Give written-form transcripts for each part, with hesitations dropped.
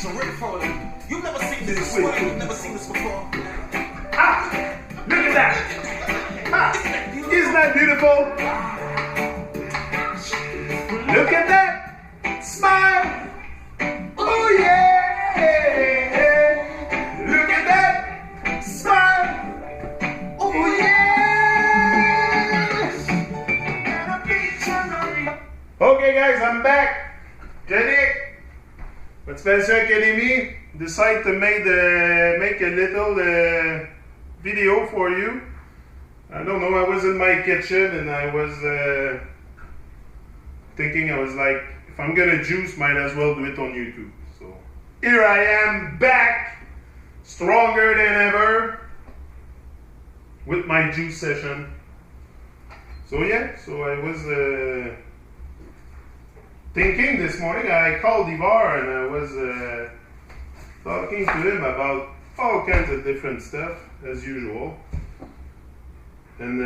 you're ready for it. You've never seen this way. You've never seen this before. Ah! Look at that! Ah! Isn't that beautiful? Look at that! Smile! Oh yeah! Look at that! Smile! Oh yes! Okay guys, I'm back. Jenny, Motivation Academy decided to make a little video for you. I don't know, I was in my kitchen and I was thinking, I was like, if I'm gonna juice, might as well do it on YouTube. So here I am back, stronger than ever, with my juice session. So yeah, so I was thinking this morning, I called Ivar and I was talking to him about all kinds of different stuff, as usual. And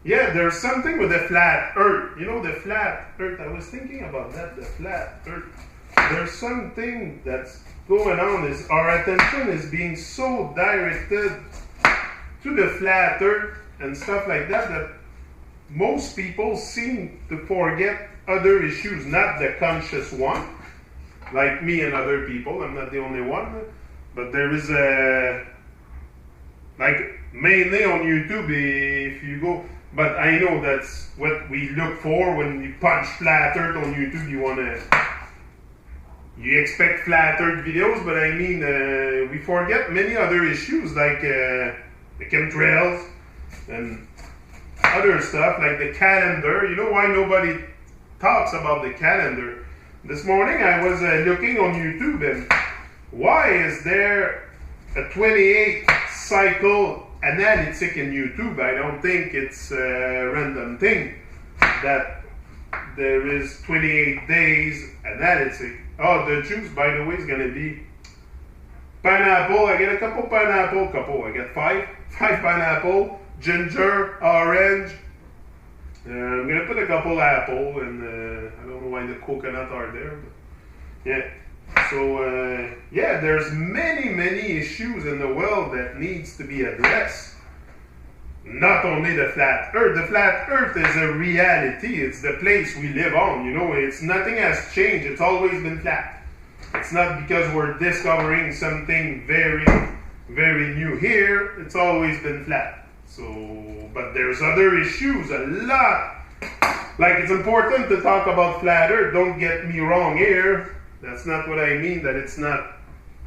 yeah, there's something with the flat earth. You know, the flat earth, I was thinking about that, the flat earth. There's something that's going on, is our attention is being so directed to the flat earth and stuff like that, that most people seem to forget other issues, not the conscious one, like me and other people. I'm not the only one, but there is like mainly on YouTube, if you go, but I know that's what we look for when you punch flat earth on YouTube. You expect flat earth videos, but I mean, we forget many other issues like the chemtrails and other stuff like the calendar. You know why nobody talks about the calendar? This morning I was looking on YouTube, and why is there a 28 cycle analytic in YouTube? I don't think it's a random thing that there is 28 days analytic. Oh, the juice, by the way, is going to be pineapple. I get a couple pineapple, I get five pineapple, ginger, orange. I'm going to put a couple apple, and I don't know why the coconut are there, but yeah. So, yeah, there's many issues in the world that needs to be addressed. Not only the flat earth. The flat earth is a reality. It's the place we live on, you know. Nothing has changed. It's always been flat. It's not because we're discovering something very new here. It's always been flat. So, but there's other issues, a lot. Like, it's important to talk about flat earth. Don't get me wrong here. That's not what I mean, that it's not,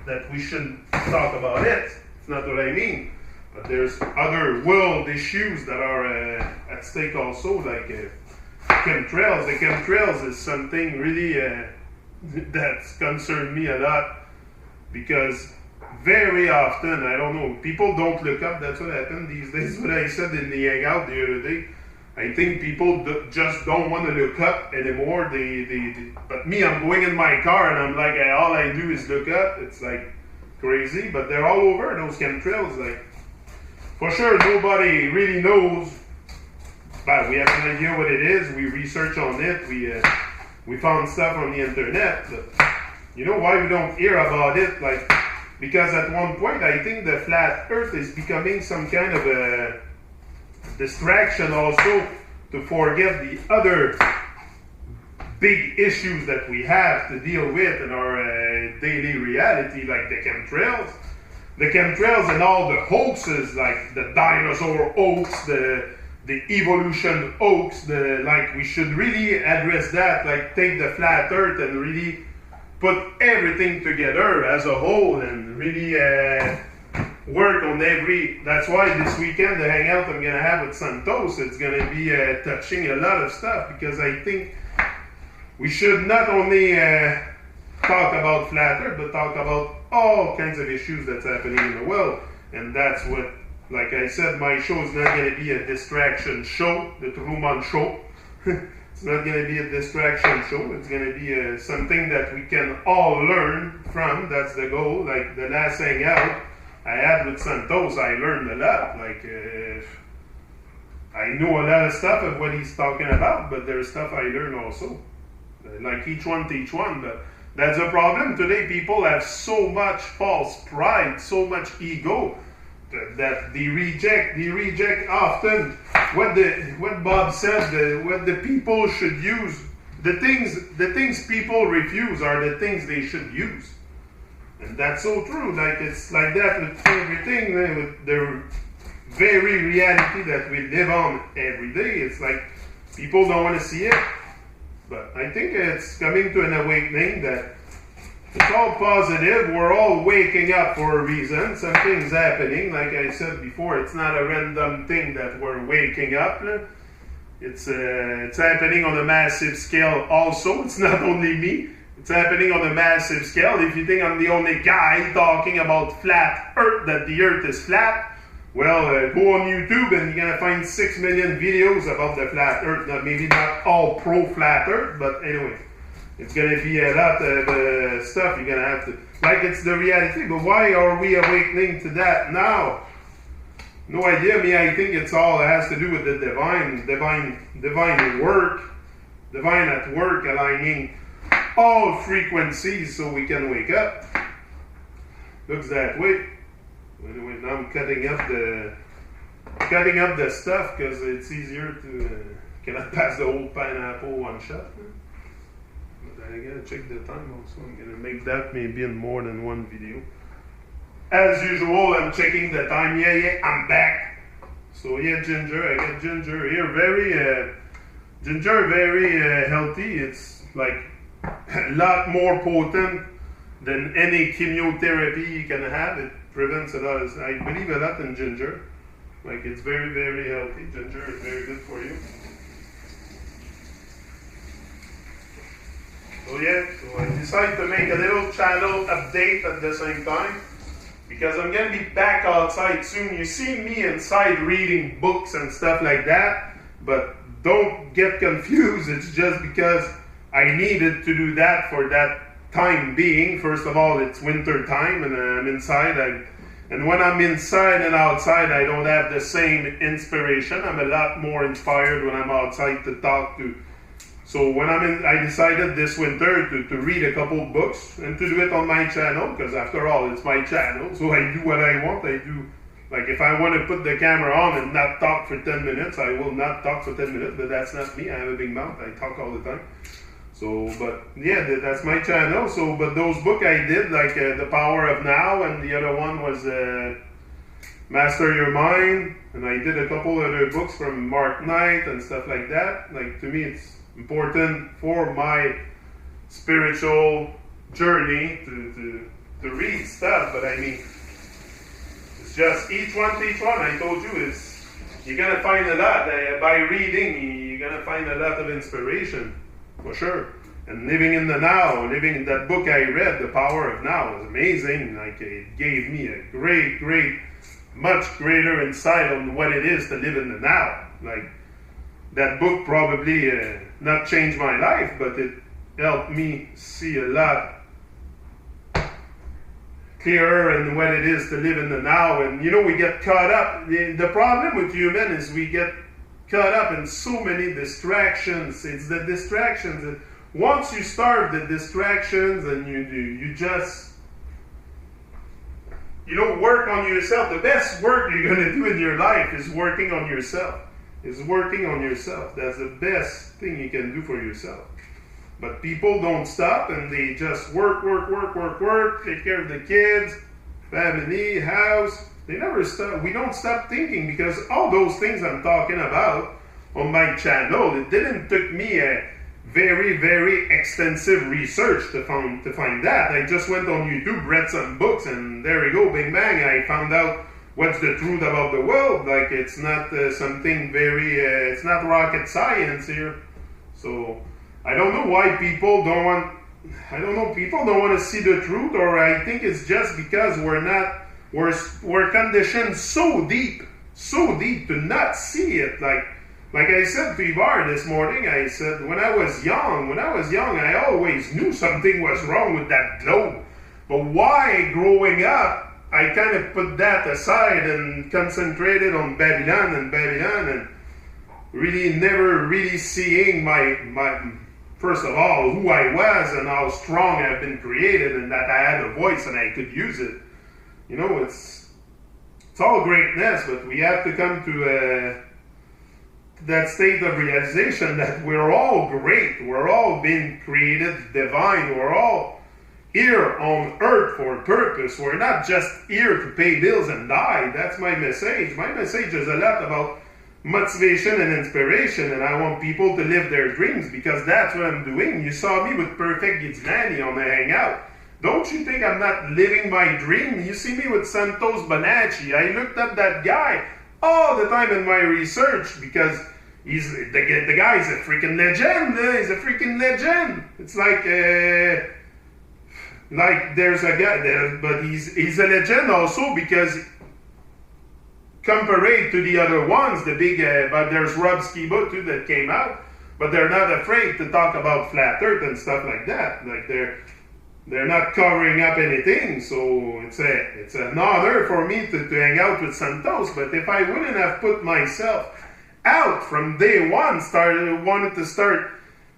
that we shouldn't talk about it. It's not what I mean. But there's other world issues that are at stake also, like chemtrails. The chemtrails is something really that's concerned me a lot, because very often, I don't know, people don't look up. That's what happened these days. What I said in the hangout the other day, I think people just don't want to look up anymore. But me, I'm going in my car and I'm like, all I do is look up. It's like crazy, but they're all over, those chemtrails. Like, for sure, nobody really knows, but we have an idea what it is. We research on it. We found stuff on the internet. But you know why we don't hear about it? Like, because at one point, I think the flat earth is becoming some kind of a distraction also, to forget the other big issues that we have to deal with in our daily reality, like the chemtrails. The chemtrails and all the hoaxes, like the dinosaur hoax, the evolution hoax, like, we should really address that, like take the flat earth and really put everything together as a whole and really work on that's why this weekend, the hangout I'm going to have with Santos, it's going to be touching a lot of stuff, because I think we should not only talk about flat earth, but talk about all kinds of issues that's happening in the world. And that's what, like I said, my show is not going to be a distraction show, the Truman Show. It's not going to be a distraction show. It's going to be something that we can all learn from. That's the goal. Like the last hangout I had with Santos, I learned a lot. Like, I know a lot of stuff of what he's talking about, but there's stuff I learned also. Like each one teach one, but That's a problem. Today people have so much false pride, so much ego, that they reject often what Bob said, what the people should use. The things people refuse are the things they should use. And that's so true. Like, it's like that with everything, with the very reality that we live on every day. It's like people don't want to see it. But I think it's coming to an awakening that it's all positive. We're all waking up for a reason. Something's happening. Like I said before, it's not a random thing that we're waking up. It's happening on a massive scale also. It's not only me. It's happening on a massive scale. If you think I'm the only guy talking about flat Earth, that the Earth is flat, well, go on YouTube and you're going to find 6 million videos about the flat Earth. Now, maybe not all pro-flat Earth, but anyway. It's going to be a lot of stuff you're going to have to... Like, it's the reality, but why are we awakening to that now? No idea. Me, I think it has to do with the divine work. Divine at work, aligning all frequencies so we can wake up. Looks that way. Anyway, now I'm cutting up the stuff because it's easier to cannot pass the whole pineapple one shot. But I gotta check the time also. I'm gonna make that maybe in more than one video. As usual, I'm checking the time. Yeah, I'm back. So yeah, ginger. I got ginger here. Very healthy. It's like a lot more potent than any chemotherapy you can have. It prevents a lot of, I believe a lot in ginger. Like, it's very, very healthy. Ginger is very good for you. So yeah, so I decided to make a little channel update at the same time, because I'm going to be back outside soon. You see me inside reading books and stuff like that, but don't get confused. It's just because I needed to do that for that time being. First of all, it's winter time and I'm inside. And when I'm inside and outside, I don't have the same inspiration. I'm a lot more inspired when I'm outside to talk to. So when I decided this winter to read a couple books and to do it on my channel, because after all, it's my channel. So I do what I want. I do, like, if I want to put the camera on and not talk for 10 minutes, I will not talk for 10 minutes, but that's not me. I have a big mouth. I talk all the time. So, but yeah, that's my channel. So, but those books I did, like The Power of Now, and the other one was Master Your Mind. And I did a couple other books from Mark Knight and stuff like that. Like, to me, it's important for my spiritual journey to read stuff. But I mean, it's just each one. I told you, is you're gonna find a lot by reading. You're gonna find a lot of inspiration. For sure. And living in the now, living in that book I read, The Power of Now, was amazing. Like, it gave me a great, much greater insight on what it is to live in the now. Like, that book probably not changed my life, but it helped me see a lot clearer in what it is to live in the now. And, you know, we get caught up. The problem with human is we get caught up in so many distractions. It's the distractions. Once you starve the distractions and you just, you don't work on yourself. The best work you're going to do in your life is working on yourself. That's the best thing you can do for yourself. But people don't stop and they just work, take care of the kids, family, house. They never stop. We don't stop thinking, because all those things I'm talking about on my channel, it didn't take me a very, very extensive research to find that. I just went on YouTube, read some books, and there we go, bing bang. I found out what's the truth about the world. Like, it's not something very, it's not rocket science here. So I don't know why people don't want. People don't want to see the truth, or I think it's just because we're conditioned so deep to not see it. Like I said to Ivar this morning, I said, when I was young, I always knew something was wrong with that globe. But why, growing up, I kind of put that aside and concentrated on Babylon and really never really seeing my first of all, who I was and how strong I've been created, and that I had a voice and I could use it. You know, it's all greatness, but we have to come to that state of realization that we're all great. We're all being created divine. We're all here on earth for a purpose. We're not just here to pay bills and die. That's my message. My message is a lot about motivation and inspiration, and I want people to live their dreams, because that's what I'm doing. You saw me with Perfect Gizmani on the Hangout. Don't you think I'm not living my dream? You see me with Santos Bonacci. I looked up that guy all the time in my research, because the guy's a freaking legend. He's a freaking legend. It's like there's a guy there, but he's a legend also because compared to the other ones, the big, but there's Rob Skiba too that came out, but they're not afraid to talk about flat Earth and stuff like that. Like they're not covering up anything. So it's an honor for me to hang out with Santos. But if I wouldn't have put myself out from day one, wanted to start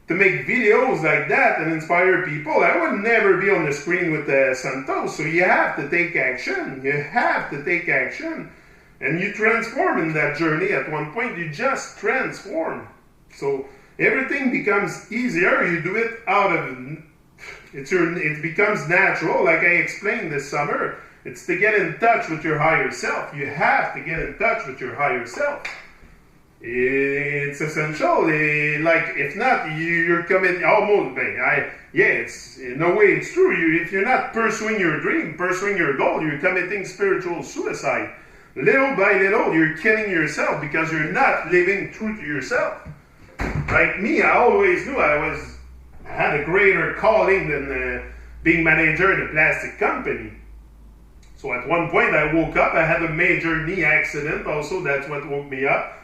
to make videos like that and inspire people, I would never be on the screen with Santos. So you have to take action. You have to take action. And you transform in that journey. At one point, you just transform. So everything becomes easier. You do it out of it becomes natural. Like I explained this summer, it's to get in touch with your higher self. You have to get in touch with your higher self. It's essential. Like if not, you're committing almost. It's in a way it's true. If you're not pursuing your dream, pursuing your goal, you're committing spiritual suicide. Little by little, you're killing yourself because you're not living true to yourself. Like me, I always knew I had a greater calling than being manager in a plastic company. So at one point, I woke up. I had a major knee accident. Also, that's what woke me up.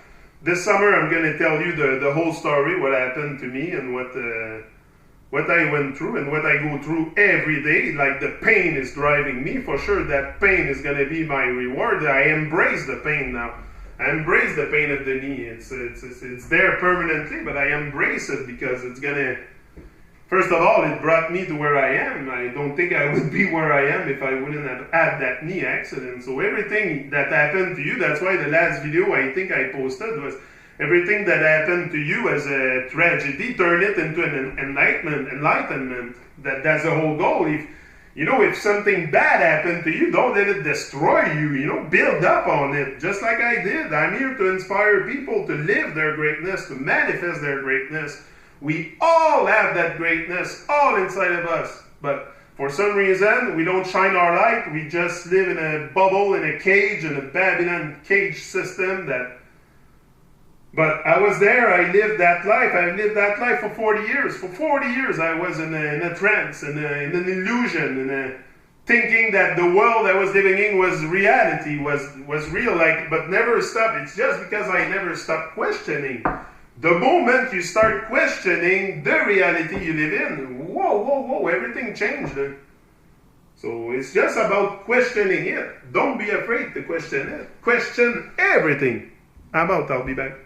This summer, I'm going to tell you the whole story, what happened to me and what I went through and what I go through every day. Like the pain is driving me. For sure, that pain is going to be my reward. I embrace the pain now. I embrace the pain of the knee. It's there permanently, but I embrace it because it's going to... First of all, it brought me to where I am. I don't think I would be where I am if I wouldn't have had that knee accident. So everything that happened to you, that's why the last video I think I posted was everything that happened to you as a tragedy, turn it into an enlightenment. That's the whole goal. If something bad happened to you, don't let it destroy you. Build up on it, just like I did. I'm here to inspire people to live their greatness, to manifest their greatness. We all have that greatness, all inside of us. But for some reason, we don't shine our light. We just live in a bubble, in a cage, in a Babylon cage system But I was there. I lived that life. I lived that life for 40 years. For 40 years, I was in a trance, in an illusion, thinking that the world I was living in was reality, was real. But never stopped. It's just because I never stopped questioning. The moment you start questioning the reality you live in, whoa, everything changed. So it's just about questioning it. Don't be afraid to question it. Question everything. I'll be back.